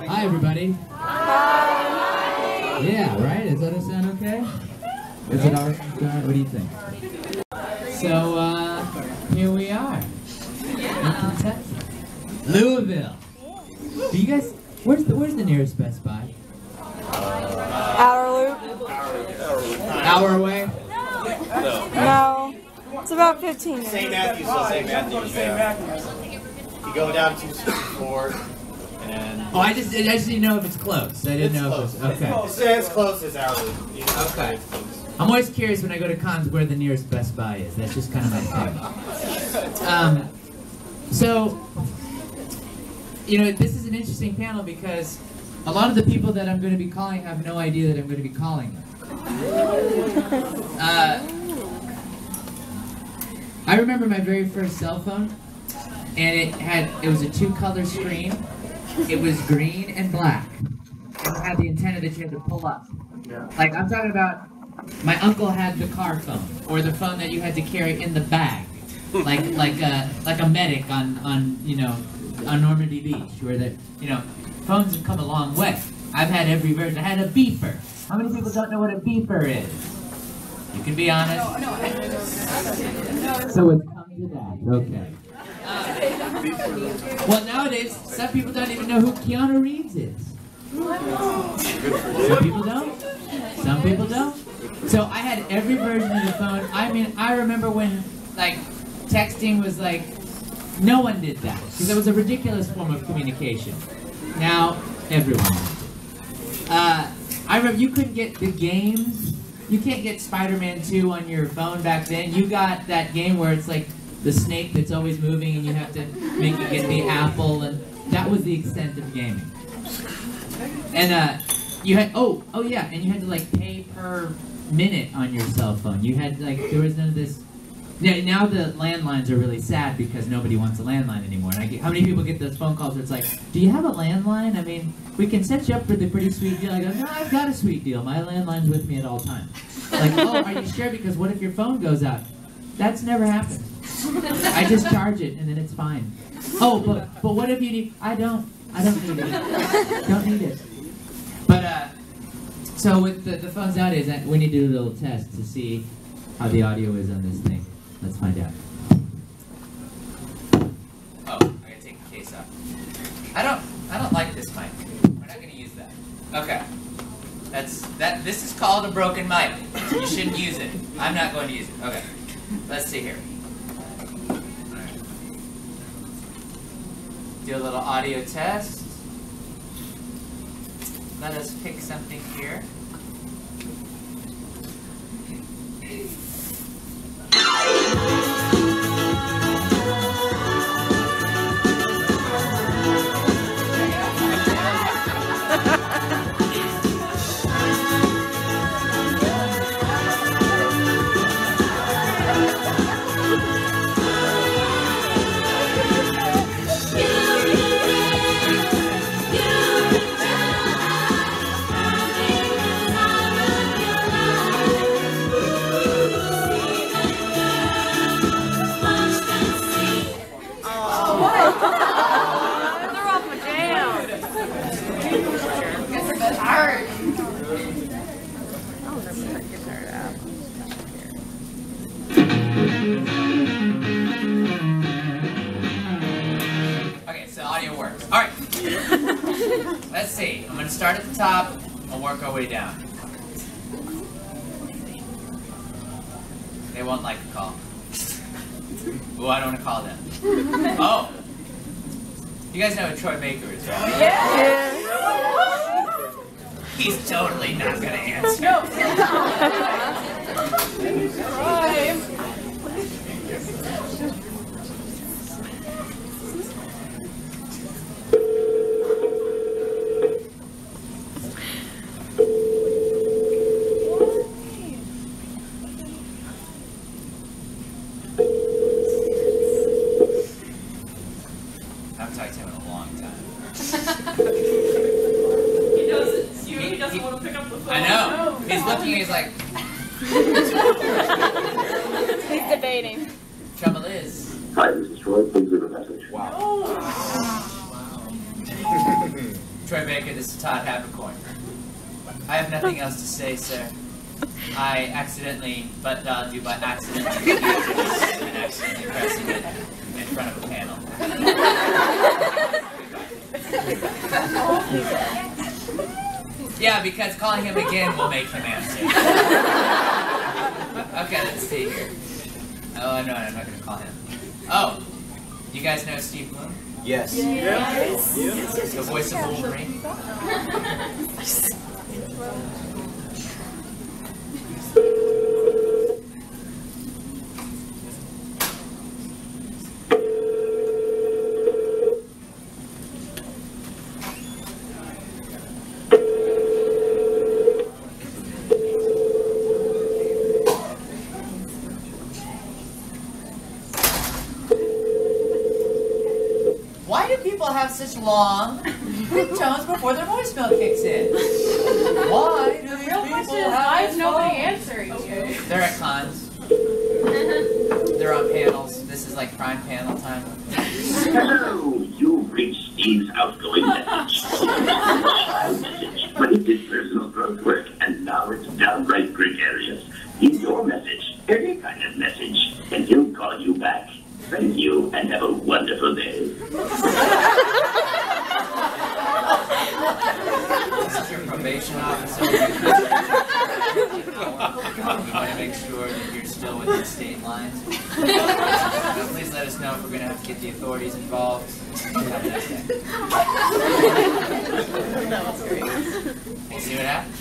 Hi, everybody. Hi. Yeah, right? Does that sound okay? Is it all right? What do you think? So, here we are. Yeah. Louisville. Do you guys, where's the nearest Best Buy? Outer Loop? Hour away? No. It's about 15 minutes. St. Matthews, St. Matthews. You go down 264, and Oh, I just didn't know if it's close. I didn't know if it was, okay. It's as close as Outer Loop. Okay. I'm always curious when I go to cons where the nearest Best Buy is. That's just kind of my thing. So, you know, this is an interesting panel because a lot of the people that I'm going to be calling have no idea that I'm going to be calling them. I remember my very first cell phone, and it was a 2-color screen. It was green and black. And it had the antenna that you had to pull up. Like, I'm talking about, my uncle had the car phone, or the phone that you had to carry in the bag, like a medic on you know, on Normandy Beach, where the, you know, phones have come a long way. I've had every version. I had a beeper. How many people don't know what a beeper is? You can be honest. No. So it's come to that. Okay. Well, nowadays, some people don't even know who Keanu Reeves is. Some people don't. Some people don't. So I had every version of the phone. I mean, I remember when, like, texting was like, no one did that. Because it was a ridiculous form of communication. Now, everyone does it. I remember you couldn't get the games. You can't get Spider-Man 2 on your phone back then. You got that game where it's like the snake that's always moving and you have to make it get the apple, and that was the extent of gaming. And you had, oh yeah, and you had to like pay per minute on your cell phone. You had like, there was none of this. Now the landlines are really sad because nobody wants a landline anymore. And how many people get those phone calls where it's like, do you have a landline? I mean, we can set you up with a pretty sweet deal. I go, no, I've got a sweet deal. My landline's with me at all times. Like, oh, are you sure? Because what if your phone goes out? That's never happened. I just charge it and then it's fine. Oh, but what if you need? I don't need it. Don't need it. But so with the phones nowadays, we need to do a little test to see how the audio is on this thing. Let's find out. Oh, I gotta take the case off. I don't like this mic. We're not gonna use that. Okay. This is called a broken mic. You shouldn't use it. I'm not going to use it. Okay. Let's see here. Alright. Do a little audio test. Let us pick something here. Okay, so audio works. All right. Let's see. I'm going to start at the top. We'll work our way down. They won't like a call. Ooh, I don't want to call them. Oh. You guys know who Troy Baker is, right? Yeah. He's totally not going to answer. I haven't talked to him in a long time. He knows it's you. He doesn't want to pick up the phone. I know. He's looking. He's like. He's debating. Trouble is. Hi, this is Troy. Please leave a message. Wow. Troy Baker, this is Todd Habercorn. I have nothing else to say, sir. I accidentally butt-dialed you by accident and accidentally pressing it in front of a panel. Yeah, because calling him again will make him answer. Okay, let's see here. Oh, no, I'm not going to call him. Oh, you guys know Steve Bloom? Yes. Yes. The voice of Wolverine? Why do people have such long ringtones before their voicemail kicks in? Why do these Real people question is, have why is this nobody long? answering you? They're at cons. They're on panels. This is like prime panel time. Hello, you've reached Steve's outgoing message. But it did personal growth work, and now it's downright gregarious. Leave your message, any kind of message, and he'll call you back. Thank you, and have a wonderful day. This is your probation officer. We want to make sure that you're still within state lines. Please let us know if we're going to have to get the authorities involved. Have a nice day. See what happens?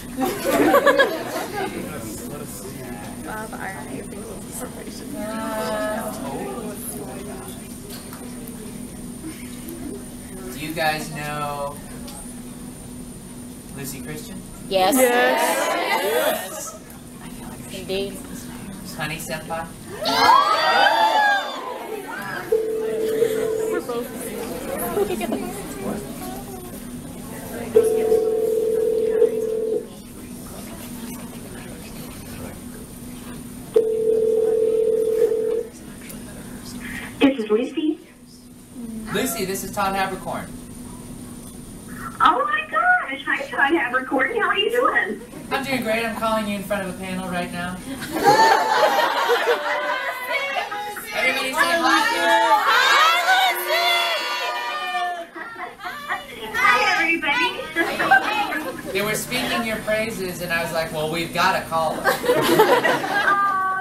Do you guys know Lucy Christian? Yes. Yes. Indeed. Honey Senpai? This is Lucy. Lucy, this is Todd Habercorn. Oh my gosh, hi Todd Habercorn, how are you doing? I'm doing great. I'm calling you in front of a panel right now. Everybody say hi. Hi everybody. They were speaking your praises, and I was like, well, we've got to call them. Oh,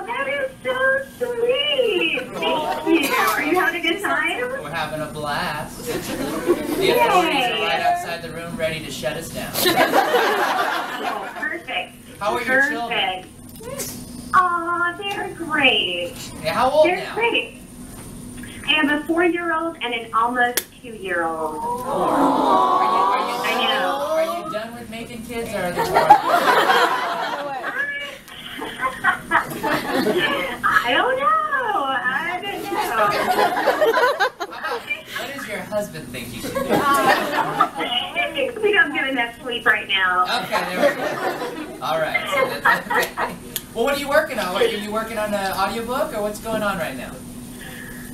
that is so sweet. Thank you. Are you having a good time? We're having a blast. The authorities are right outside the room ready to shut us down. Oh, perfect. How are your children? Oh, they're great. Yeah, how old They're now? great. I have a 4-year-old and an almost 2-year-old. I know. Are you done with making kids, or are there more? I don't know. What does your husband think you should do? I think I'm getting enough sleep right now. Okay, there we go. All right. So that's okay. Well, what are you working on? Are you working on an audiobook, or what's going on right now?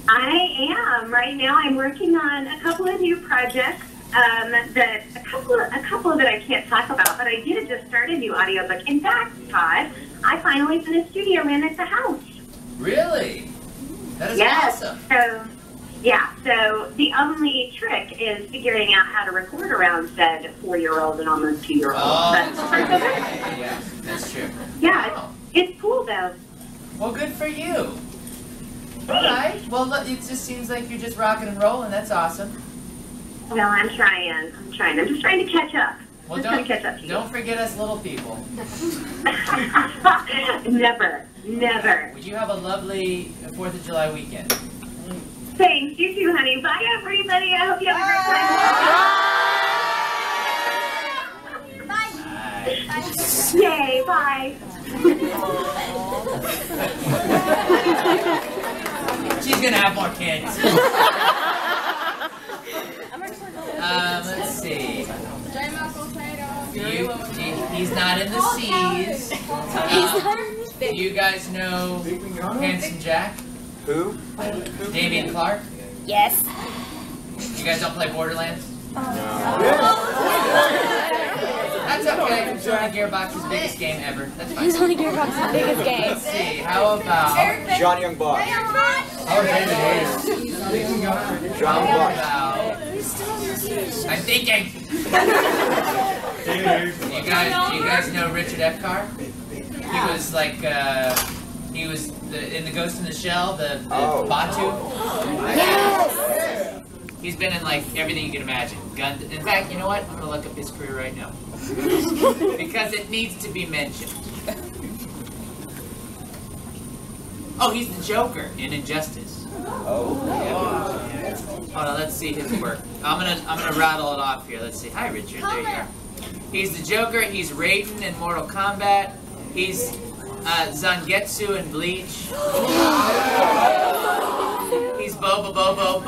I am. Right now I'm working on a couple of new projects. A couple that I can't talk about, but I did just start a new audiobook. In fact, Todd, I finally put a studio in at the house. Really? That is Yes. awesome. So the only trick is figuring out how to record around said 4-year-old and almost 2-year-old. Oh, But that's true. Yeah, that's true. yeah, Wow. it's cool though. Well, good for you. All right. Well, look, it just seems like you're just rocking and rolling. That's awesome. Well, I'm trying. I'm just trying to catch up. Well, Just trying to catch up to you. don't forget us little people. Never. Would you have a lovely 4th of July weekend? Thanks. You too, honey. Bye, everybody. I hope you have a great time. Bye. Yay. Bye. She's gonna have more kids. Let's see. He's not in the C's. Do you guys know Handsome Jack? Who? Damian Clark? Yes. You guys don't play Borderlands? No. guy from Sony Gearbox's biggest game ever. That's fine. He's only Gearbox's biggest game. Let's see. How about John Young Bosch. How about I'm thinking. You guys know Richard Epcar? He was like he was in the Ghost in the Shell, the Batu. Yes! He's been in like everything you can imagine. In fact, you know what? I'm gonna look up his career right now because it needs to be mentioned. Oh, he's the Joker in Injustice. Oh. Yeah. Hold on, let's see his work. I'm gonna rattle it off here. Let's see. Hi, Richard. There you go. He's the Joker. He's Raiden in Mortal Kombat. He's Zangetsu in Bleach. He's Bobo.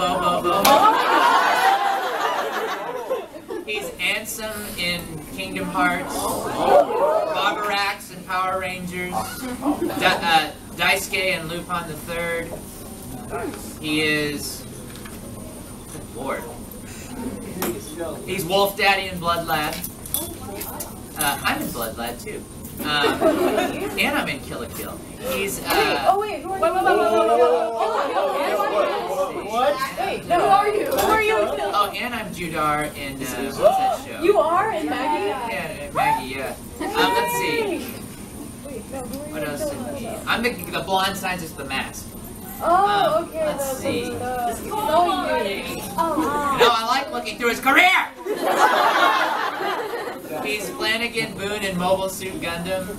He's Ansem in Kingdom Hearts. Bobarax in Power Rangers. Daisuke in Lupin the Third. He is... Good Lord. He's Wolf Daddy in Blood Lad. I'm in Blood Lad too. And I'm in Kill la Kill. He's Wait. What? Wait, who are you? Who are you? Oh, and I'm Judar in what's that show? You are in Maggie? Yeah, Maggie, yeah. Let's see. What else did he? I'm the blonde scientist with the mask. Oh, okay. Let's see. No, No, I like looking through his career! He's Flanagan Boone in Mobile Suit Gundam.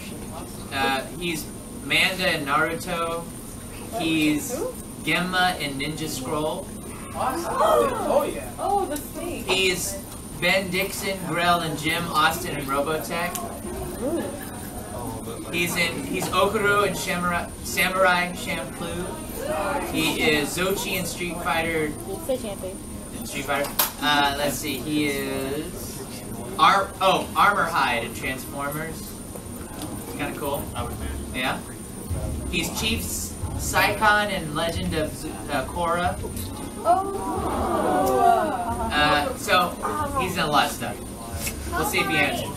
He's Manda in Naruto. He's Gemma in Ninja Scroll. Oh, yeah. Oh, the snake. He's Ben Dixon, Grell, and Jim Austin in Robotech. He's Okuru in Samurai Champloo. He is Zochi in Street Fighter. Let's see. He is Armorhide in Transformers. It's kind of cool. Yeah. He's Chief Saikon in Legend of Korra. So he's in a lot of stuff. We'll see if he answers.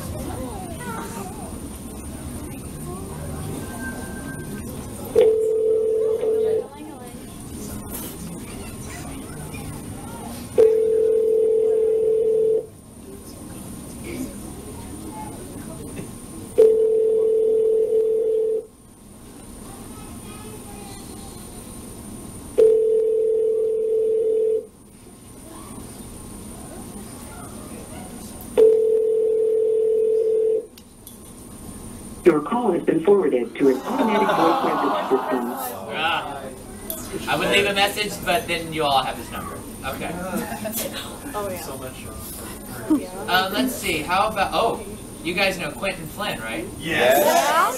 Your call has been forwarded to an automatic voice message system. I would leave a message, but then you all have his number. Okay. Oh, yeah. So much. Let's see. How about... Oh, you guys know Quentin Flynn, right? Yes.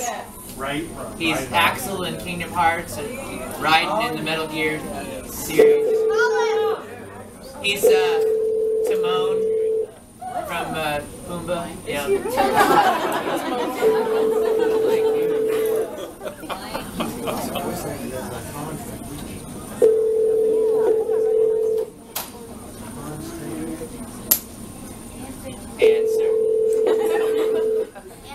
Yeah? Right. He's Axel in Kingdom Hearts and Raiden in the Metal Gear series. He's Timon from Pumbaa. Yeah. Answer.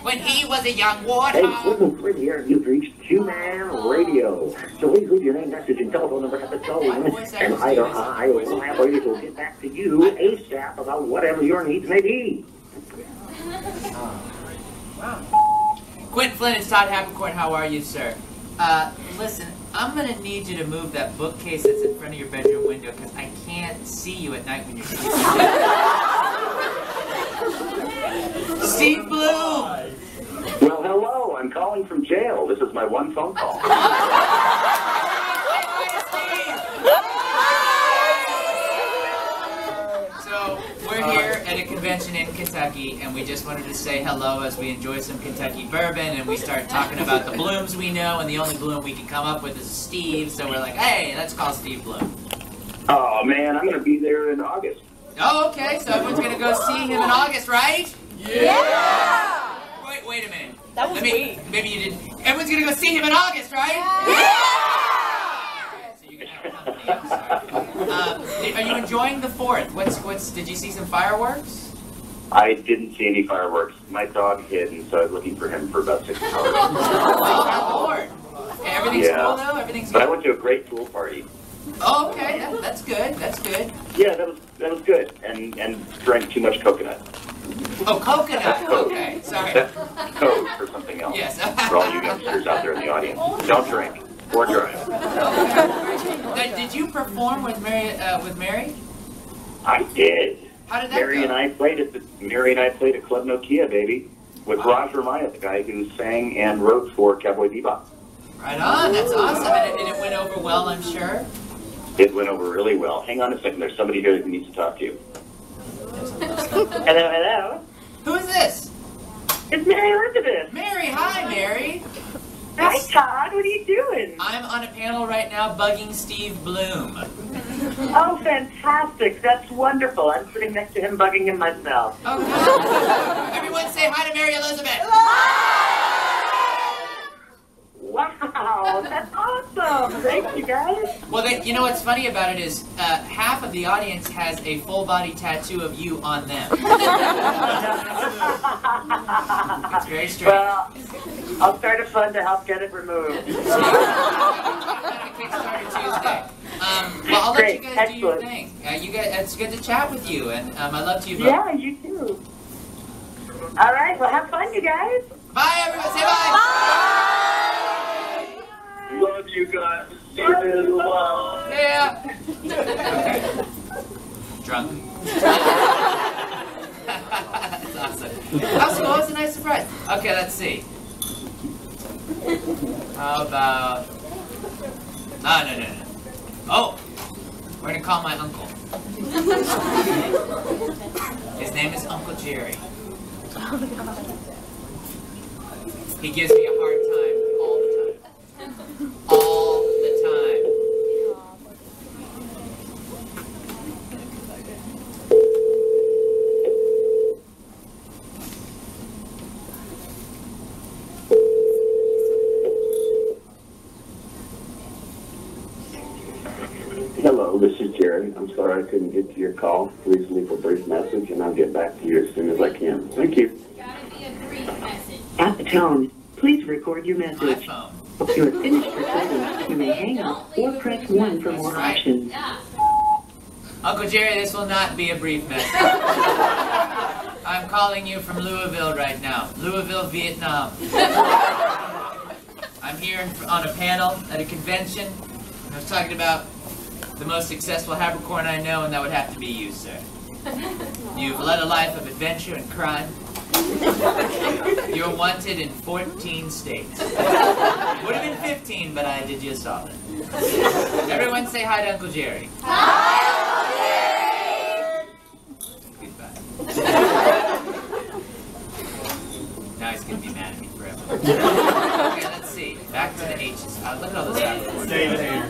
When he was a young Hey, warthog. Quentin Flynn here, and you've reached Q-Man Radio. So please leave your name, message, and telephone number at the tone, and either I or one of my employees will get back to you ASAP about whatever your needs may be. Quentin Flynn, it's Todd Havencourt. How are you, sir? Listen, I'm going to need you to move that bookcase that's in front of your bedroom window because I can't see you at night when you're sleeping. Steve Bloom! Well, hello, I'm calling from jail. This is my one phone call. So, we're here at a convention in Kentucky, and we just wanted to say hello as we enjoy some Kentucky bourbon, and we start talking about the Blooms we know, and the only Bloom we can come up with is Steve, so we're like, hey, let's call Steve Bloom. Oh, man, I'm going to be there in August. Oh, okay, so everyone's going to go see him in August, right? Yeah! Wait a minute. That was maybe you didn't. Everyone's going to go see him in August, right? Yeah! So you're going to have company, I'm sorry. Are you enjoying the 4th? Did you see some fireworks? I didn't see any fireworks. My dog hid, and so I was looking for him for about 6 hours. Oh, my Lord. Everything's cool, though? Everything's But I good? went to a great pool party. Oh, okay. That's good. That's good. Yeah, that was good, and drank too much coconut. Oh, coconut. Okay. Sorry. That's code for something else. Yes. For all you youngsters out there in the audience, don't drink or drive. Now, did you perform with Mary? I did. How did that Mary go? and I played at Club Nokia, baby, with Raj Ramaya, the guy who sang and wrote for Cowboy Bebop. Right on. That's awesome. And it went over well, I'm sure. It went over really well. Hang on a second. There's somebody here that needs to talk to you. Hello. Who is this? It's Mary Elizabeth. Mary. Hi, Mary. Hi, Todd. What are you doing? I'm on a panel right now bugging Steve Bloom. Oh, fantastic. That's wonderful. I'm sitting next to him, bugging him myself. Oh, good. Everyone say hi to Mary Elizabeth. Wow, that's awesome. Thank you, guys. Well, you know what's funny about it is half of the audience has a full-body tattoo of you on them. It's very strange. Well, I'll start a fund to help get it removed. Kickstarter Tuesday. Well, I'll let you Great, guys do your excellent. thing. It's good to chat with you, and I love you both. Yeah, you too. All right, well, have fun, you guys. Bye, everyone. Say bye. Love you guys. See you in a little while. Yeah. Okay. Drunk. That's awesome. That's cool. It's a nice surprise. Okay, let's see. How about... Oh, no. Oh! We're gonna call my uncle. His name is Uncle Jerry. He gives me a hard time all the time. All the time. Hello, this is Jerry. I'm sorry I couldn't get to your call. Please leave a brief message and I'll get back to you as soon as I can. Thank you. At the tone, please record your My message. phone. If you are finished recording, you may hang up or press 1 for more Right. options. Uncle Jerry, this will not be a brief message. I'm calling you from Louisville right now. Louisville, Vietnam. I'm here on a panel at a convention. I was talking about the most successful Habercorn I know, and that would have to be you, sir. You've led a life of adventure and crime. You're wanted in 14 states. Would have been 15, but I did you a solid. Everyone say hi to Uncle Jerry. Hi, Uncle Jerry! Goodbye. Now he's going to be mad at me forever. Okay, let's see. Back to the H's. Look at all this Habercorn. David here.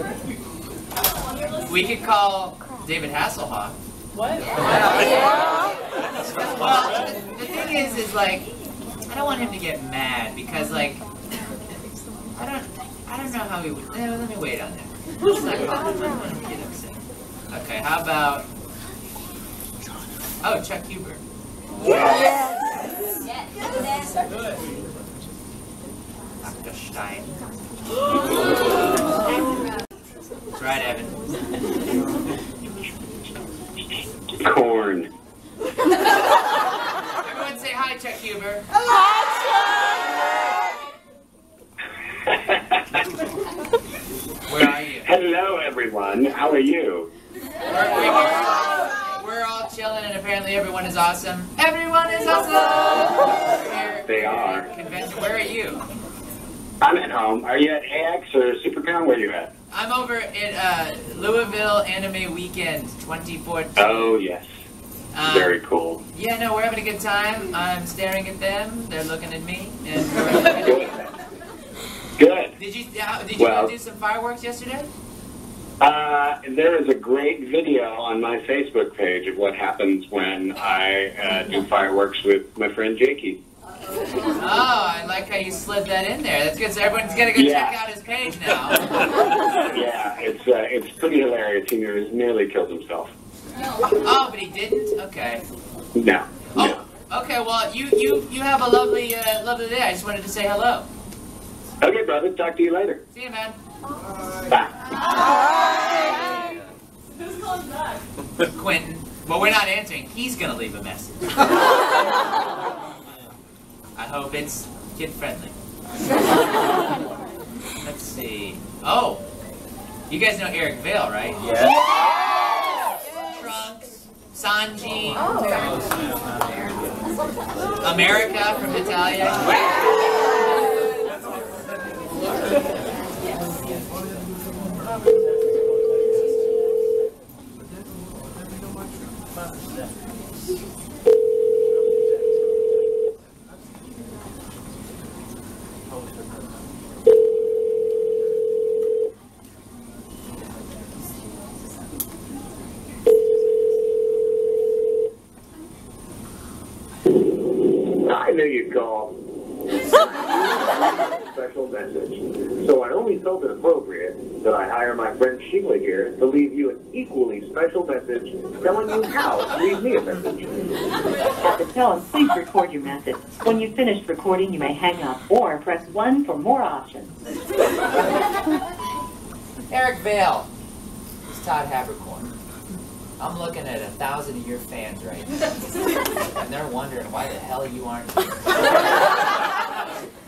We could call David Hasselhoff. What? Well, the thing is like, I don't want him to get mad because, like, I don't know how he would. Let me wait on that. Let's not call him. I don't want him to get upset. Okay, how about? Oh, Chuck Huber. Dr. Stein. That's right, Evan. Corn. Everyone say hi, Chuck Huber. Where are you? Hello, everyone. How are you? We're all chilling, and apparently everyone is awesome. Everyone is awesome! They are. Convention. Where are you? I'm at home. Are you at AX or SuperCon? Where are you at? I'm over at Louisville Anime Weekend 2014. Oh, yes. Very cool. Yeah, no, we're having a good time. I'm staring at them. They're looking at me. And we're looking at Good. Did you Well- do some fireworks yesterday? There is a great video on my Facebook page of what happens when I do fireworks with my friend Jakey. Oh, I like how you slid that in there. That's good. So everyone's gonna go Yeah. check out his page now. Yeah, it's pretty hilarious. He nearly killed himself. Oh, but he didn't? Okay. No. Oh, Okay, well, you have a lovely lovely day. I just wanted to say hello. Okay, brother. Talk to you later. See you, man. Bye. Who's calling back? Quentin. Well, we're not answering. He's gonna leave a message. I hope it's kid friendly. Let's see. Oh, you guys know Eric Vale, right? Yeah. Trunks, Sanji, America from Italia. I knew you'd call. Special message. So I only felt it appropriate that I hire my friend Sheila here to leave you an equally special message telling you how to leave me a message. At the tone, please record your message. When you've finished recording, you may hang up or press 1 for more options. Eric Vale. It's Todd Habercorn. I'm looking at 1,000 of your fans right now. And they're wondering why the hell you aren't here.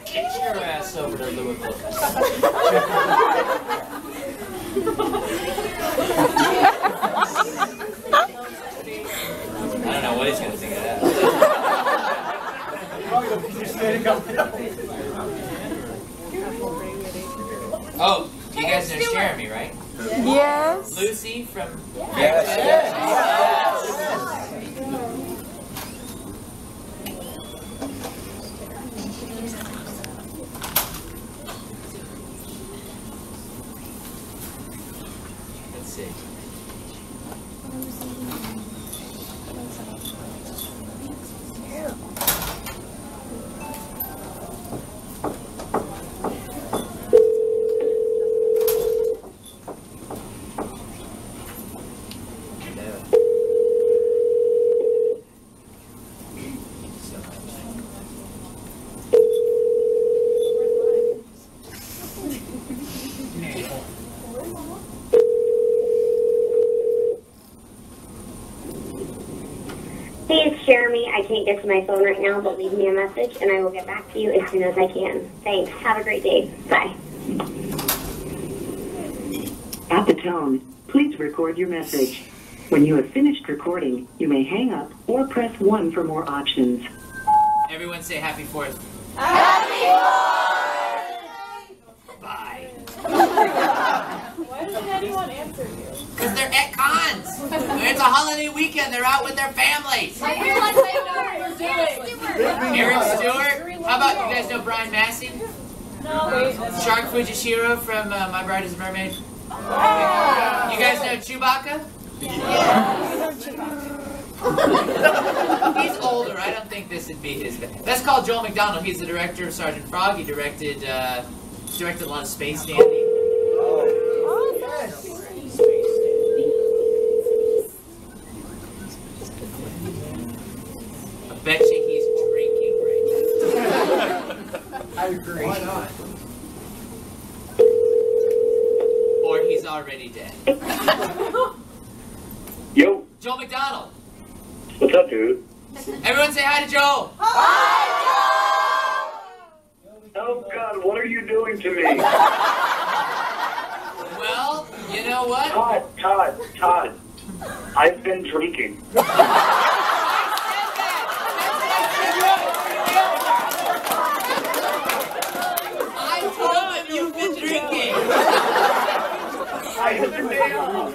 Get your ass over to Louisville. I don't know what he's going to think of that. Oh, you guys know Jeremy, right? Yes. Lucy from... Yes. Let's see. Hey, it's Jeremy. I can't get to my phone right now, but leave me a message and I will get back to you as soon as I can. Thanks. Have a great day. Bye. At the tone, please record your message. When you have finished recording, you may hang up or press 1 for more options. Everyone say Happy 4th. Bye. Why doesn't anyone answer you? Because they're at cons. It's a holiday weekend. They're out with their families. I realize I know what you're doing. Eric Stewart. How about you guys know Brian Massey? No, wait. That's Shark Fujishiro from My Bride is a Mermaid. You guys know Chewbacca? He's older. I don't think this would be his. That's called Joel McDonald. He's the director of Sergeant Frog. He directed a lot of Space Dandy. I bet you he's drinking right now. I agree. Why not? Or he's already dead. Yo, Joel McDonald. what's up, dude? Everyone say hi to Joel. Oh, God, what are you doing to me? Well, you know what? Todd. I've been drinking. I told him you've been drinking. I have been down.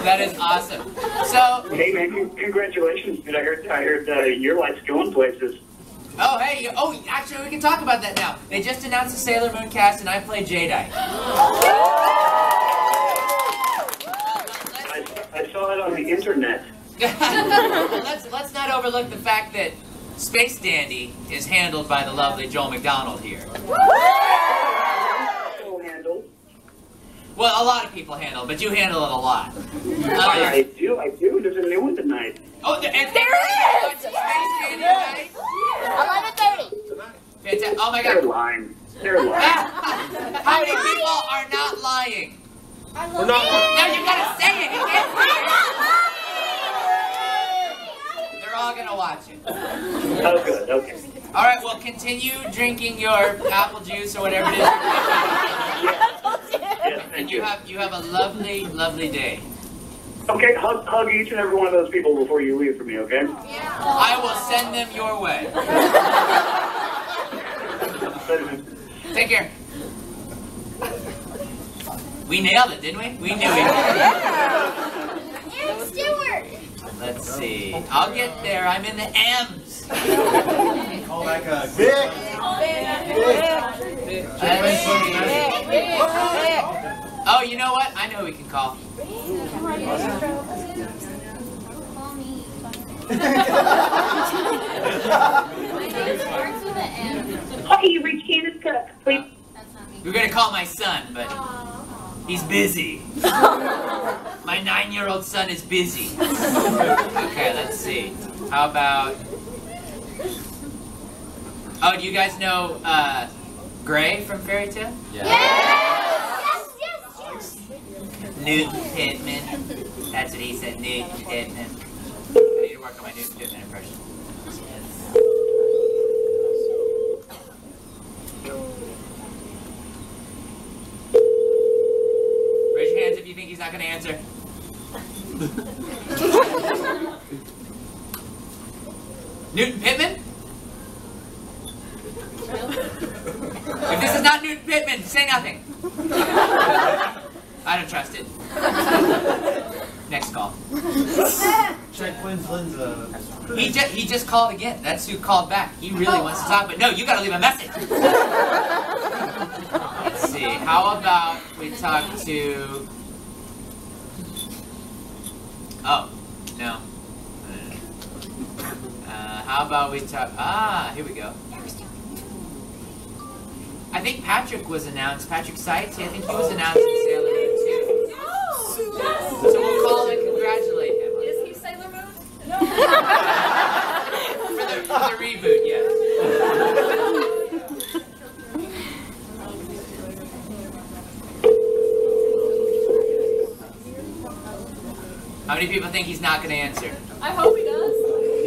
That is awesome. So, Hey, man, congratulations, dude. I heard your life's going places. oh, hey, oh, actually, we can talk about that now. They just announced the Sailor Moon cast, and I play Jedi. I saw it on the internet. let's not overlook the fact that Space Dandy is handled by the lovely Joel McDonald here. So handled. Well, a lot of people handle, but you handle it a lot. I do. There's a new one tonight. Oh, there is! 11:30. Oh my They're God. lying. They're lying. How many people are not lying? We're not. No, you gotta say it. You can't say it. They're all gonna watch it. Oh, good. Okay. All right, well, continue drinking your apple juice or whatever it is. Yes, And thank you have a lovely, lovely day. Okay, hug each and every one of those people before you leave for me, okay? I will send them your way. Take care. We nailed it, didn't we? We knew it. Aaron Stewart. Let's see. I'll get there. I'm in the M's. Call back a Vic. Oh, you know what? I know who we can call. Hi, you reached Candace Cook. Please. We're gonna call my son, but he's busy. My 9-year-old son is busy. Okay, let's see. How about... Oh, do you guys know Gray from Fairy Tale? Yes. Newton Pittman. That's what he said, Newton Pittman. I need to work on my Newton Pittman impression. Raise your hands if you think he's not going to answer. Newton Pittman? If this is not Newton Pittman, say nothing. I don't trust it. Next call. Check Flynn's He just called again. That's who called back. He really wants to talk, but no, you gotta leave a message. Let's see. How about we talk to... Oh, no. How about we talk... here we go. I think Patrick was announced. Patrick Seitz, I think he was announced in Sailor Moon too. So we'll call and congratulate him. Is he Sailor Moon? For the reboot, yes. How many people think he's not going to answer? I hope he does.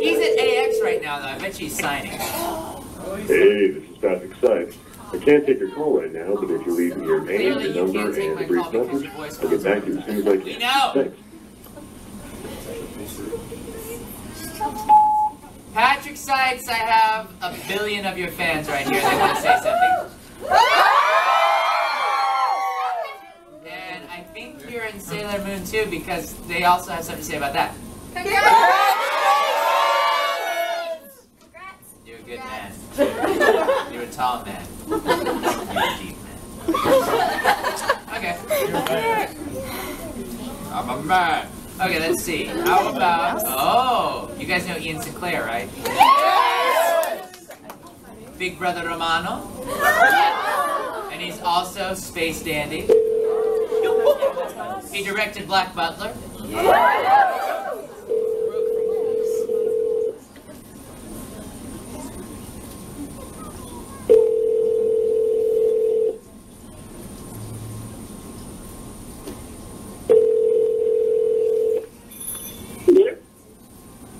He's at AX right now, though. I bet you he's signing. Hey, this is Patrick Seitz. I can't take your call right now, but if you leave me your name, Clearly, your you number, can't take and my a brief call because message, your voice I'll get back to you as soon as I can. We know. Thanks. Patrick Seitz, I have a billion of your fans right here. They want to say something. And I think you're in Sailor Moon too, because they also have something to say about that. You're a good man. You're a tall man. You're a deep man. Okay. I'm a man. Okay, let's see. How about... Oh, you guys know Ian Sinclair, right? Big Brother Romano. And he's also Space Dandy. He directed Black Butler.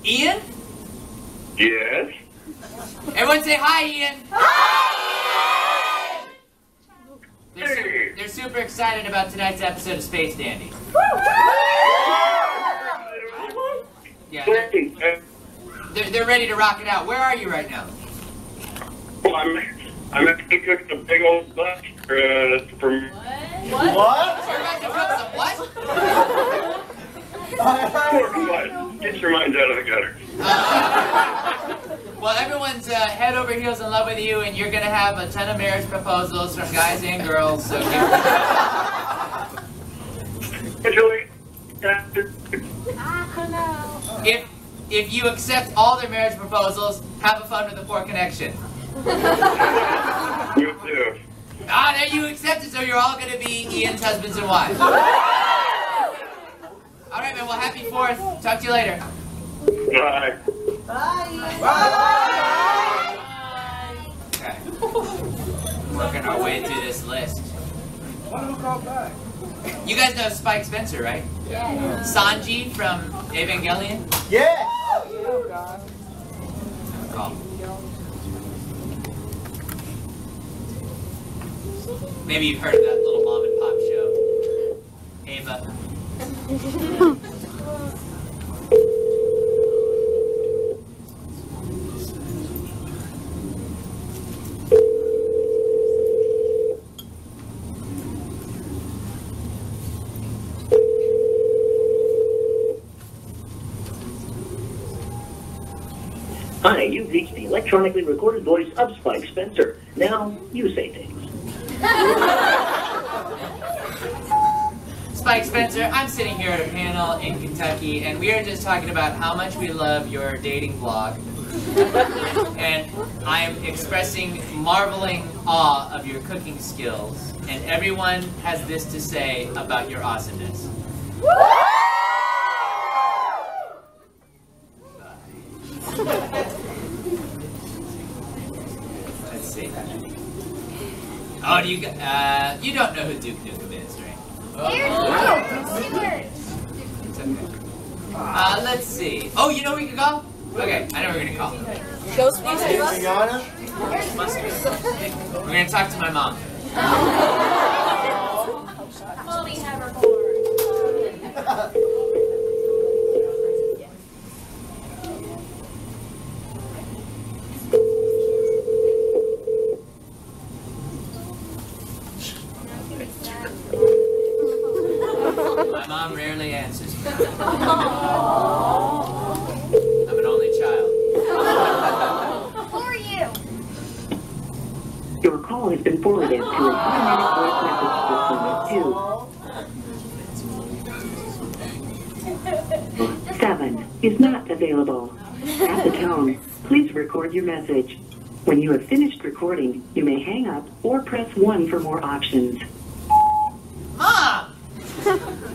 Ian? Yes? Everyone say hi, Ian. Hi, Ian! They're super excited about tonight's episode of Space Dandy. Yeah, they're ready to rock it out. Where are you right now? I'm actually cooking a big old butt from... You're about to cook some what? Get your minds out of the gutter. Well, everyone's head over heels in love with you, and you're going to have a ton of marriage proposals from guys and girls. So if you accept all their marriage proposals, have a fun with the Poor Connection. You too. Ah, there you accepted, so you're all gonna be Ian's husbands and wives. All right, man. Well, happy 4th. Talk to you later. Bye. Okay. Working our way through this list. You guys know Spike Spencer, right? Yeah. Sanji from Evangelion? Yeah! Oh, God. Call. Maybe you've heard of that little mom and pop show. Ava. Hi, you've reached the electronically recorded voice of Spike Spencer. Now, you say things. Spike Spencer, I'm sitting here at a panel in Kentucky, and we are just talking about how much we love your dating blog. And I am expressing marveling awe of your cooking skills, and everyone has this to say about your awesomeness. Let's see. Oh, do you don't know who Duke Nukem is, right? It's okay. Let's see. Oh, you know who we can call? Okay, I know who we're gonna call. Ghostbusters? We're gonna talk to my mom. Mommy have her My mom rarely answers me. I'm an only child. Who are you? Your call has been forwarded to an automatic voice message system 7 is not available. At the tone, please record your message. When you have finished recording, you may hang up or press 1 for more options. Mom!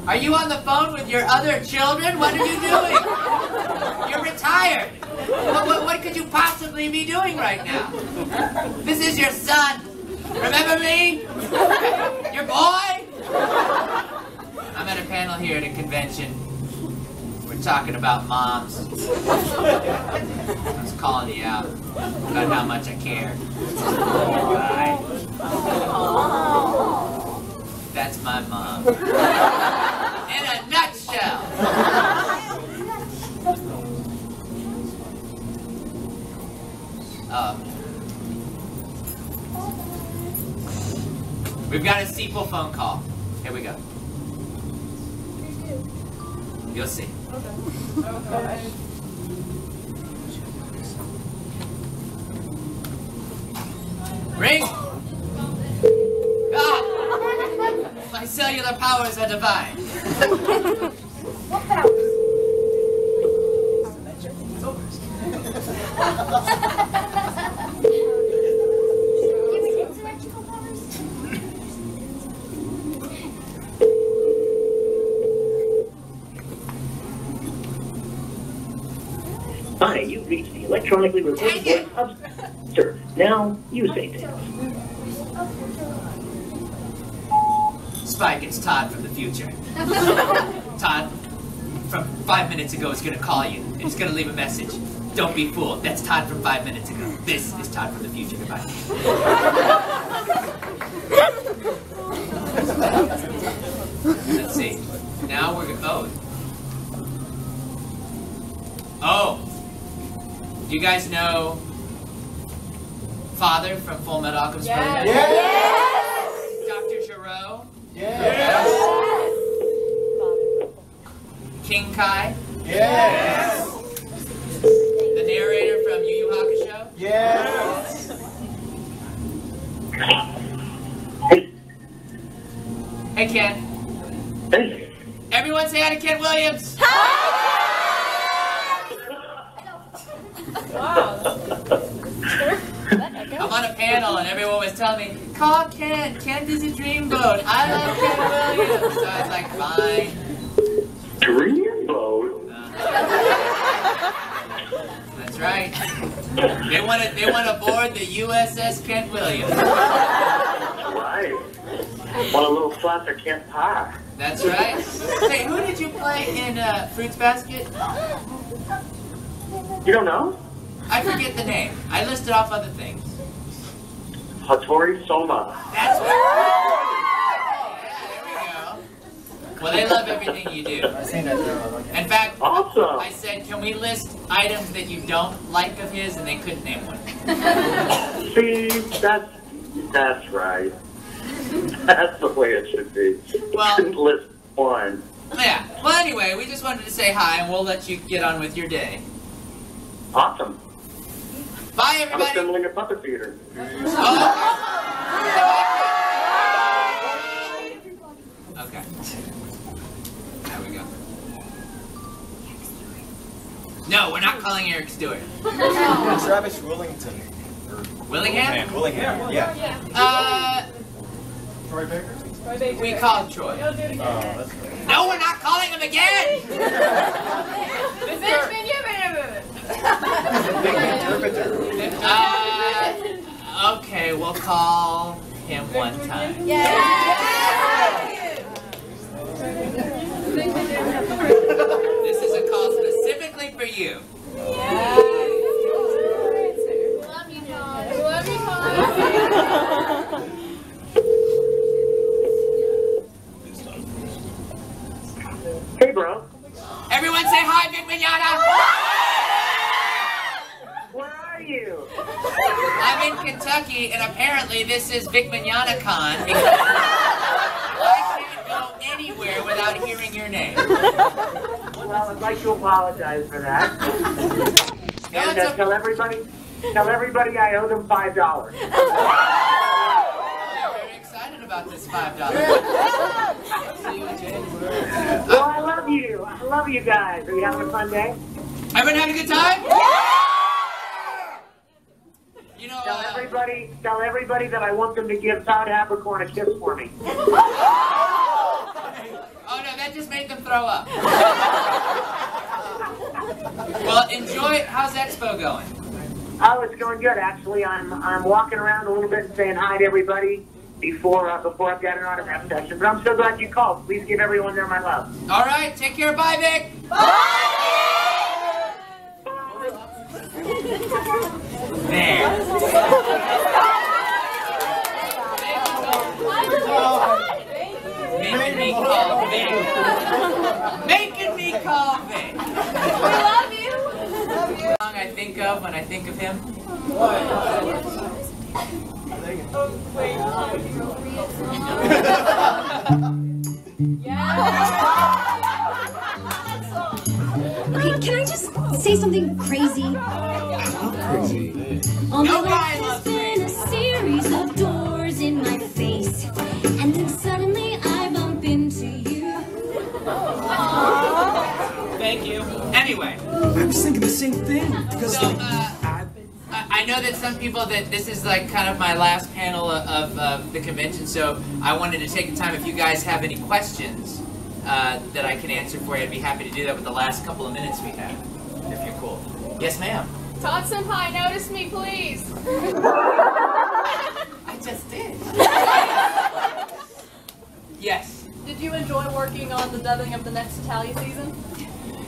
Are you on the phone with your other children? What are you doing? You're retired. What could you possibly be doing right now? This is your son. Remember me? Your boy? I'm at a panel here at a convention. We're talking about moms. I was calling you out about how much I care. Bye. That's my mom. In a nutshell. We've got a Sequel phone call. Here we go. You'll see. Ring! Ah! My cellular powers are divine. What powers? Give me intellectual powers? Hi, you've reached the electronically recorded voice of Sir. Now, you say things. Spike, it's Todd from the future. Todd, from 5 minutes ago, is going to call you. It's going to leave a message. Don't be fooled. That's Todd from 5 minutes ago. This is Todd from the future. Goodbye. Let's see. Now we're going to... Oh. Do you guys know Father from Full Metal Alchemist? Yes! Dr. Gero? Yes! King Kai? Yes! The narrator from Yu Yu Hakusho? Yes! Hey, Ken. Hey. Everyone say hi to Ken Williams! Wow. I'm on a panel and everyone was telling me, call Ken. Kent is a dreamboat. I love Ken Williams. So I was like, fine. Dreamboat? That's right. They want to board the USS Kent Williams. Right. Want a little slice of Kent pie? That's right. Hey, who did you play in Fruits Basket? You don't know? I forget the name. I listed off other things. Hattori Soma. That's right. Yeah, there we go. Well, they love everything you do. In fact, Awesome. I said, can we list items that you don't like of his, and they couldn't name one. See, that's right. That's the way it should be. Well- Couldn't list one. Yeah. Well, anyway, we just wanted to say hi, and we'll let you get on with your day. Awesome. Bye, I'm everybody. assembling a puppet theater. Okay. There we go. No, we're not calling Eric Stewart. Travis Willington. Willingham? Willingham, yeah. Troy Baker? We called Troy. Oh, that's right. No, we're not calling him again! Okay, we'll call him one time. This is a call specifically for you. Hey, bro. Everyone say hi, Big Mignata! Where are you? I'm in Kentucky, and apparently this is Big Mignata Con because I can't go anywhere without hearing your name. Well, I'd like to apologize for that. No, And it's okay. tell everybody I owe them $5. I'm very excited about this $5. Well, I love you. I love you guys. Are you having a fun day? Everyone having a good time? You know, Tell everybody that I want them to give Todd Habercorn a kiss for me. Oh no, that just made them throw up. Well, enjoy. How's Expo going? Oh, it's going good. Actually, I'm walking around a little bit and saying hi to everybody before I've got an autograph session. But I'm so glad you called. Please give everyone there my love. All right, take care. Bye, Vic. There. Making me call Vic. Making me call Vic. We love you. Song I think of when I think of him. Okay, can I just say something crazy? All my life has been a series of doors in my face, and then suddenly I bump into you. Thank you. Anyway. I was thinking the same thing. Because, So, I know that some people that this is like kind of my last panel of the convention, so I wanted to take the time. If you guys have any questions that I can answer for you, I'd be happy to do that with the last couple of minutes we have, if you're cool. Yes, ma'am. Todd Senpai, notice me, please. I just did. Yes. Did you enjoy working on the dubbing of the next Italia season?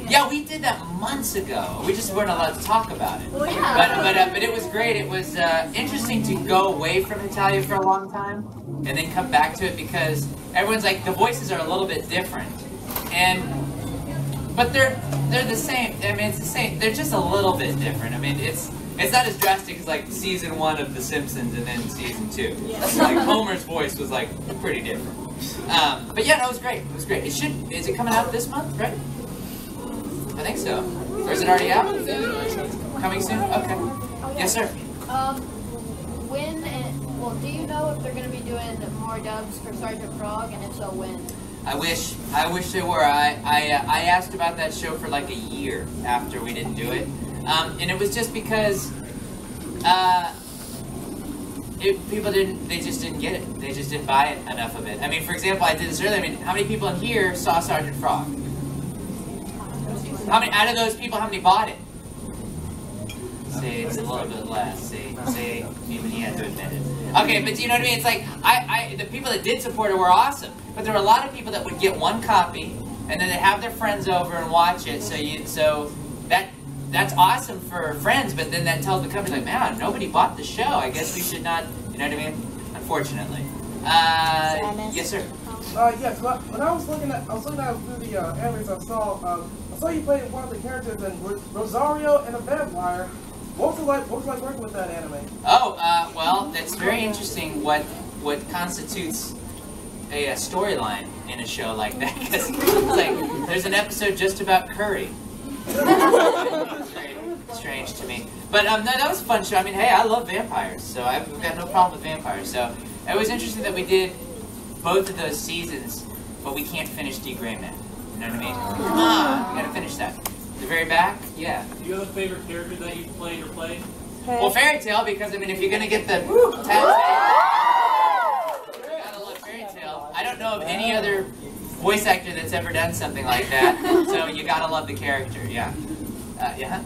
Yeah, we did that months ago. We just weren't allowed to talk about it. Well, yeah. But it was great. It was interesting to go away from Italia for a long time and then come back to it because everyone's like, the voices are a little bit different. But they're the same. I mean, it's the same. They're just a little bit different. I mean, it's not as drastic as like season 1 of The Simpsons and then season 2. Yeah. Like Homer's voice was like pretty different. But yeah, no, it was great. It was great. Is it coming out this month, right? I think so. Or is it already out? Coming soon? Okay. Yes, sir. Do you know if they're going to be doing more dubs for Sergeant Frog, and if so, when? I wish they were. I asked about that show for like a year after we didn't do it, and it was just because they just didn't get it. They just didn't buy it, enough of it. I mean, for example, I did this earlier. I mean, how many people in here saw Sergeant Frog? How many out of those people? How many bought it? Say it's a little bit less. Say even he had to admit it. Okay, but you know what I mean? It's like the people that did support it were awesome, but there were a lot of people that would get one copy and then they'd have their friends over and watch it. So that's awesome for friends, but then that tells the company like, man, nobody bought the show. I guess we should not. You know what I mean? Unfortunately. Yes, sir. Yes. When I was looking at through the animes, I saw you played one of the characters in Rosario and a Vampire. What was it like working with that anime? Oh, well, that's very interesting. What constitutes a storyline in a show like that? Because it's like there's an episode just about curry. It's very strange to me. But no, that was a fun show. I mean, hey, I love vampires, so I've got no problem with vampires. So it was interesting that we did both of those seasons, but we can't finish D. Gray Man. You know what I mean? Come on, we gotta finish that. The very back, yeah. Do you have a favorite character that you've played or played? Well, Fairy Tail, because I mean, if you're gonna get the you gotta love Fairy Tail. I don't know of any other voice actor that's ever done something like that, so you gotta love the character. Yeah. Yeah.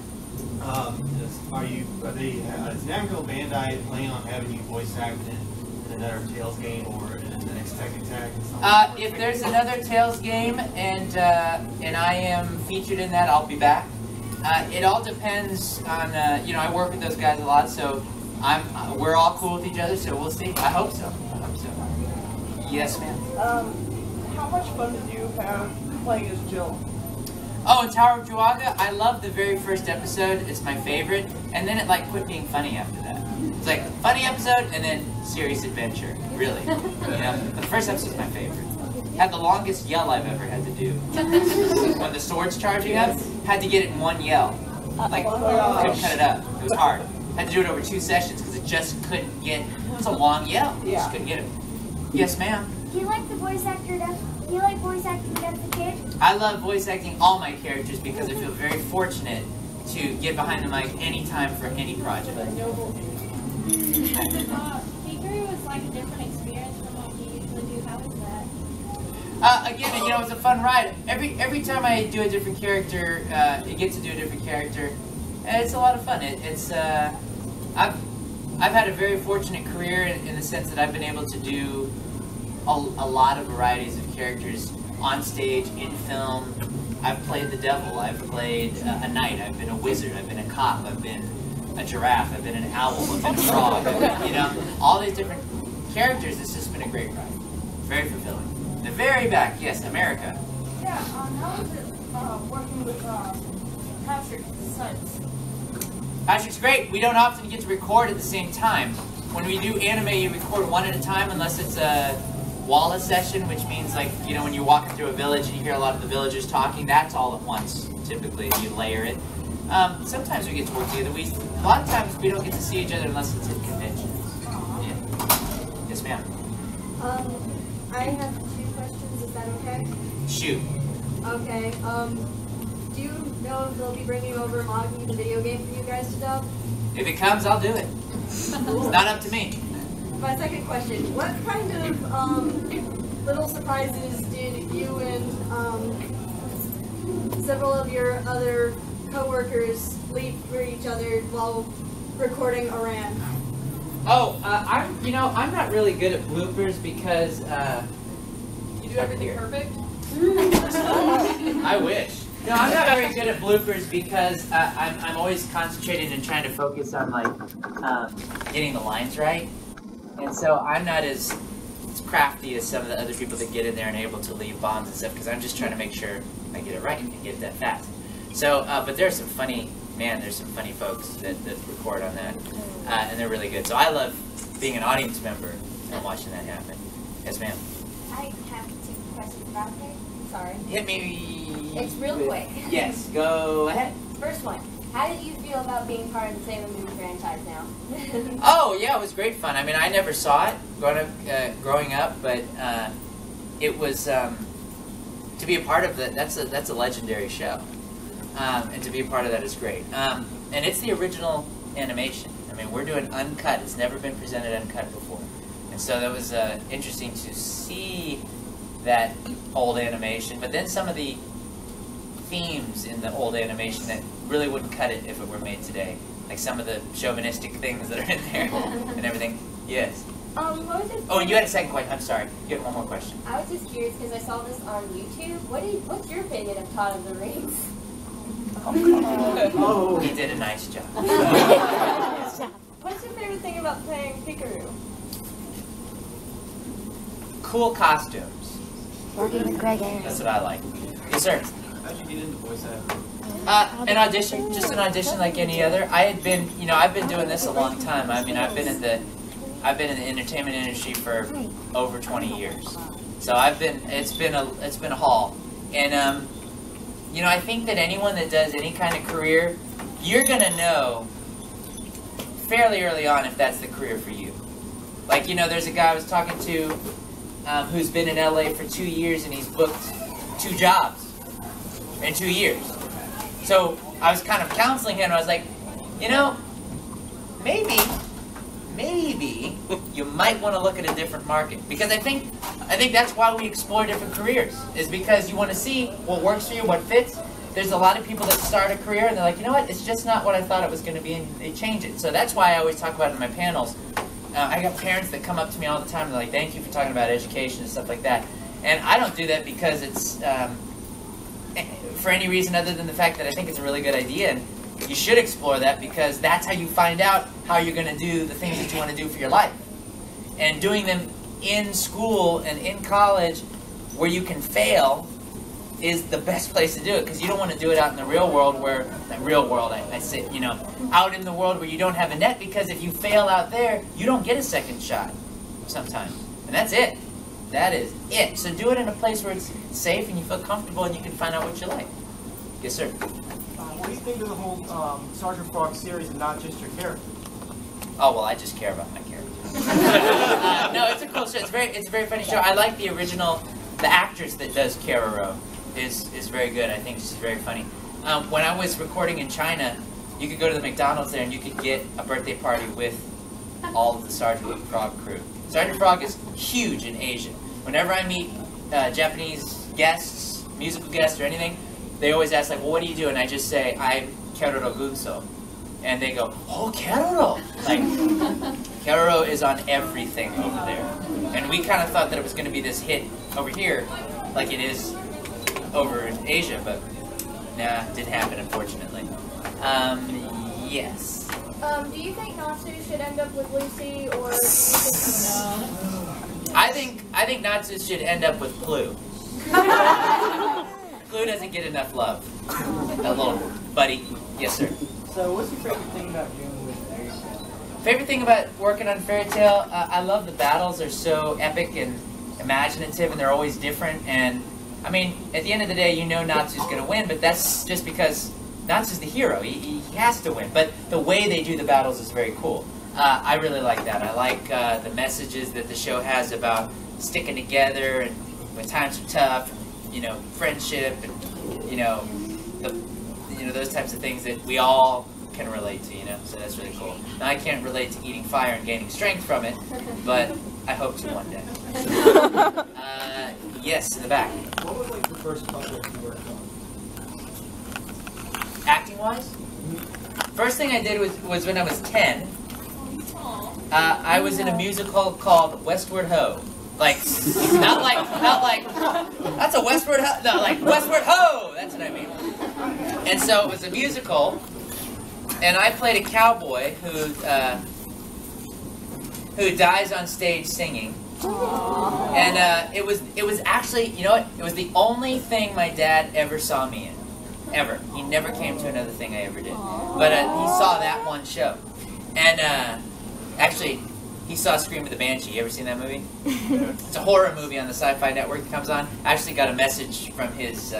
Is Namco Bandai planning on having you voice act in another Tales game or in the next Tekken Tag? If there's another Tales game and I am featured in that, I'll be back. It all depends on I work with those guys a lot, so we're all cool with each other, so we'll see. I hope so. Yes, ma'am. How much fun did you have playing as Jill? Oh, in Tower of Druaga, I love the very first episode. It's my favorite, and then it like quit being funny after that. It's like funny episode and then serious adventure. Really, But the first episode is my favorite. Had the longest yell I've ever had to do. When the sword's charging up, had to get it in one yell. Like couldn't cut it up. It was hard. Had to do it over 2 sessions because it just couldn't get. It's a long yell. Just couldn't get it. Yes, ma'am. Do you like the voice actor? Do you like voice acting as a kid? I love voice acting all my characters because I feel very fortunate to get behind the mic anytime for any project. Hikari was like a different experience from what you usually do. How is that? Again, it's a fun ride. Every time I do a different character, get to do a different character, it's a lot of fun. I've had a very fortunate career in the sense that I've been able to do a lot of varieties of characters on stage, in film. I've played the devil, I've played a knight, I've been a wizard, I've been a cop, I've been a giraffe, I've been an owl, I've been a frog, all these different characters. It's just been a great ride. Very fulfilling. The very back, yes, America. Yeah, how is it working with Patrick Sykes? Patrick's great. We don't often get to record at the same time. When we do anime, you record one at a time unless it's a Walla session, which means like, when you're walking through a village and you hear a lot of the villagers talking, that's all at once, typically, and you layer it. Sometimes we get to work together. A lot of times we don't get to see each other unless it's at conventions. Yeah. Yes, ma'am. I have 2 questions, is that okay? Shoot. Okay, do you know if they'll be bringing over Magi, the video game, for you guys to dub? If it comes, I'll do it. It's not up to me. My second question, what kind of little surprises did you and several of your other co-workers leave for each other while recording Aran? Oh, I'm not really good at bloopers because You do everything perfect? I wish. No, I'm not very good at bloopers because I'm always concentrating and trying to focus on getting the lines right, and so I'm not as crafty as some of the other people that get in there and able to leave bombs and stuff because I'm just trying to make sure I get it right and get it that fast. So, but there's some funny folks that record on that, and they're really good. So I love being an audience member and watching that happen. Yes, ma'am. I have 2 questions about it. Sorry. Hit me. It's real quick. Yes, go ahead. First one. How did you feel about being part of the Sailor Moon franchise now? Oh yeah, it was great fun. I mean, I never saw it growing up, but it was to be a part of that. That's a legendary show, and to be a part of that is great. And it's the original animation. I mean, we're doing uncut. It's never been presented uncut before. And so that was interesting to see that old animation, but then some of the themes in the old animation that really wouldn't cut it if it were made today. Like some of the chauvinistic things that are in there and everything. Yes. What was it? Oh, and you had a second question. I'm sorry. You had one more question. I was just curious because I saw this on YouTube. What's your opinion of Todd of the Rings? Oh, he did a nice job. What's your favorite thing about playing Pikachu? Cool costumes. Working with Greg That's what I like. Yes, sir. How'd you get into voice acting? An audition, just an audition like any other. I had been, I've been doing this a long time. I mean, I've been in the entertainment industry for over 20 years. So it's been a haul. And I think that anyone that does any kind of career, you're gonna know fairly early on if that's the career for you. Like, there's a guy I was talking to who's been in LA for 2 years and he's booked 2 jobs in 2 years. So I was kind of counseling him. I was like, maybe you might want to look at a different market, because I think that's why we explore different careers, is because you want to see what works for you, what fits. There's a lot of people that start a career and they're like, you know what, it's just not what I thought it was going to be, and they change it. So that's why I always talk about it in my panels. I got parents that come up to me all the time and they're like, thank you for talking about education and stuff like that. And I don't do that because it's for any reason other than the fact that I think it's a really good idea, and you should explore that, because that's how you find out how you're going to do the things that you want to do for your life. And doing them in school and in college where you can fail is the best place to do it, because you don't want to do it out in the real world where, I say, out in the world where you don't have a net, because if you fail out there, you don't get a second shot sometimes. And that's it. That is it. So do it in a place where it's safe and you feel comfortable and you can find out what you like. Yes, sir. What do you think of the whole Sergeant Frog series and not just your character? Oh, well, I just care about my character. No, it's a cool show. It's a very funny show. I like the original. The actress that does Keroro is very good. I think she's very funny. When I was recording in China, you could go to the McDonald's there and you could get a birthday party with all of the Sergeant Frog crew. Sergeant Frog is huge in Asia. Whenever I meet Japanese guests, musical guests or anything, they always ask, like, well, what do you do? And I just say, I'm Keroro Gunso. And they go, oh, Keroro! Like, Keroro is on everything over there. And we kind of thought that it was going to be this hit over here, like it is over in Asia, but nah, didn't happen, unfortunately. Yes. Do you think Natsu should end up with Lucy, or do you think I think Natsu should end up with Clue. Clue doesn't get enough love. That little buddy. Yes, sir. So what's your favorite thing about doing with Fairy Tail? Favorite thing about working on Fairy Tail? I love the battles. They're so epic and imaginative, and they're always different. And, I mean, at the end of the day, you know Natsu's going to win, but that's just because Natsu's the hero. He has to win. But the way they do the battles is very cool. I really like that. I like the messages that the show has about sticking together and when times are tough, friendship, and those types of things that we all can relate to. So that's really cool. Now I can't relate to eating fire and gaining strength from it, but I hope to one day. Yes, in the back. What was the first project you worked on? Acting-wise? First thing I did was when I was 10. I was in a musical called Westward Ho. Not like, that's a Westward Ho. No, like Westward Ho. That's what I mean. And so it was a musical, and I played a cowboy who dies on stage singing. And it was actually, it was the only thing my dad ever saw me in. Ever. He never came to another thing I ever did. But he saw that one show. And actually, he saw Scream of the Banshee. You ever seen that movie? It's a horror movie on the Sci-Fi Network that comes on. I actually got a message from his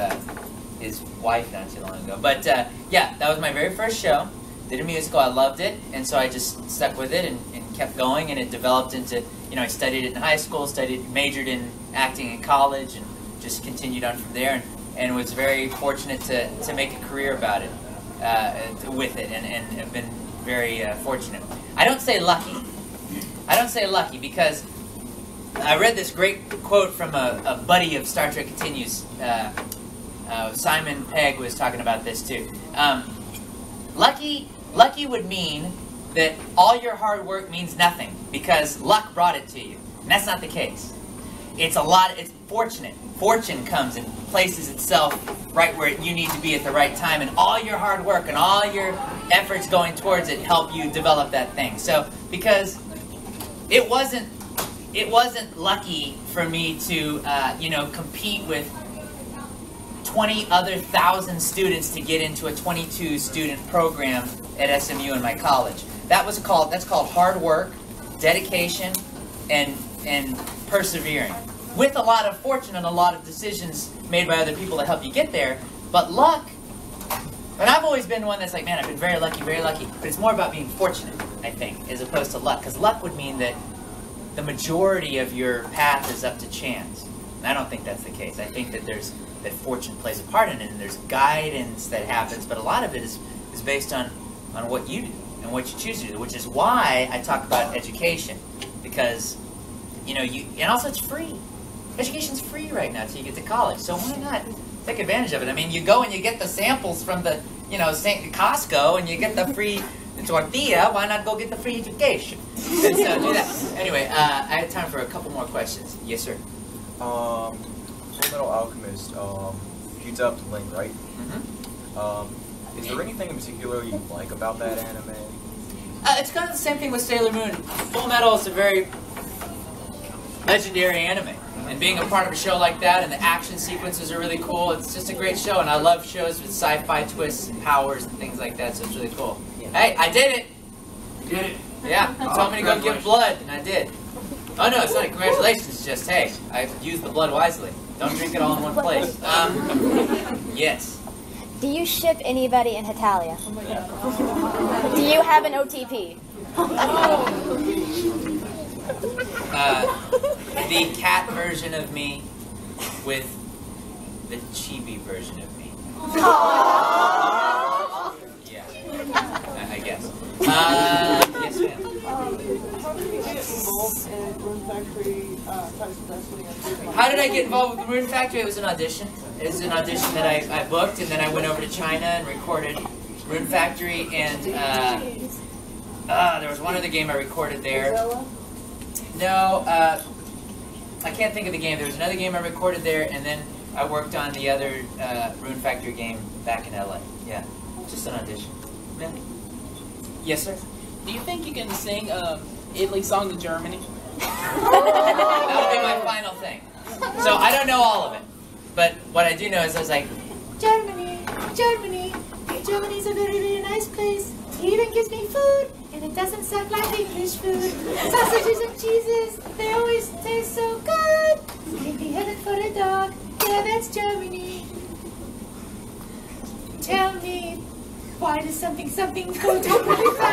wife not too long ago. But yeah, that was my very first show. Did a musical. I loved it. And so I just stuck with it and kept going. And it developed into, I studied it in high school, majored in acting in college, and just continued on from there. And was very fortunate to make a career about it, with it, and have been very fortunate. I don't say lucky. I don't say lucky because I read this great quote from a buddy of Star Trek Continues. Simon Pegg was talking about this too. Lucky would mean that all your hard work means nothing because luck brought it to you. And that's not the case. It's fortunate. Fortune comes and places itself right where you need to be at the right time, and all your hard work and all your efforts going towards it help you develop that thing. So, because it wasn't lucky for me to, compete with 20,000 students to get into a 22-student program at SMU in my college. That's called hard work, dedication, and persevering. With a lot of fortune and a lot of decisions made by other people to help you get there, but luck, and I've always been one that's like, man, I've been very lucky, but it's more about being fortunate, I think, as opposed to luck, because luck would mean that the majority of your path is up to chance. And I don't think that's the case. I think that that fortune plays a part in it, and there's guidance that happens, but a lot of it is based on what you do and what you choose to do, which is why I talk about education, because, and also it's free. Education's free right now until you get to college, so why not take advantage of it? I mean, you go and you get the samples from the, Costco, and you get the free tortilla. Why not go get the free education? So do that. Anyway, I had time for a couple more questions. Yes, sir. Fullmetal Alchemist. You dubbed Link, right? Mm-hmm. Is there anything in particular you like about that anime? It's kind of the same thing with Sailor Moon. Fullmetal is a very legendary anime. And being a part of a show like that, and the action sequences are really cool. It's just a great show, and I love shows with sci-fi twists and powers and things like that, so it's really cool. Hey, I did it! You did it? Yeah, you told me to go give blood, and I did. Oh no, it's not a congratulations, it's just, hey, I used the blood wisely. Don't drink it all in one place. Yes. Do you ship anybody in Hetalia? Do you have an OTP? The cat version of me with the chibi version of me. Yeah, I guess. Yes, ma'am. How did I get involved with the Rune Factory? It was an audition. It was an audition that I booked, and then I went over to China and recorded Rune Factory, and there was one other game I recorded there. No, I can't think of the game. There was another game I recorded there, and then I worked on the other Rune Factory game back in LA. Yeah, just an audition. Yeah. Yes, sir? Do you think you can sing Italy's song to Germany? That would be my final thing. So I don't know all of it, but what I do know is I was like, Germany, Germany, Germany's a very, very nice place. It even gives me food, and it doesn't suck like English food. Sausages and cheeses, they always taste so good. It'd be heaven for a dog. Yeah, that's Germany. Tell me, why does something go totally fine?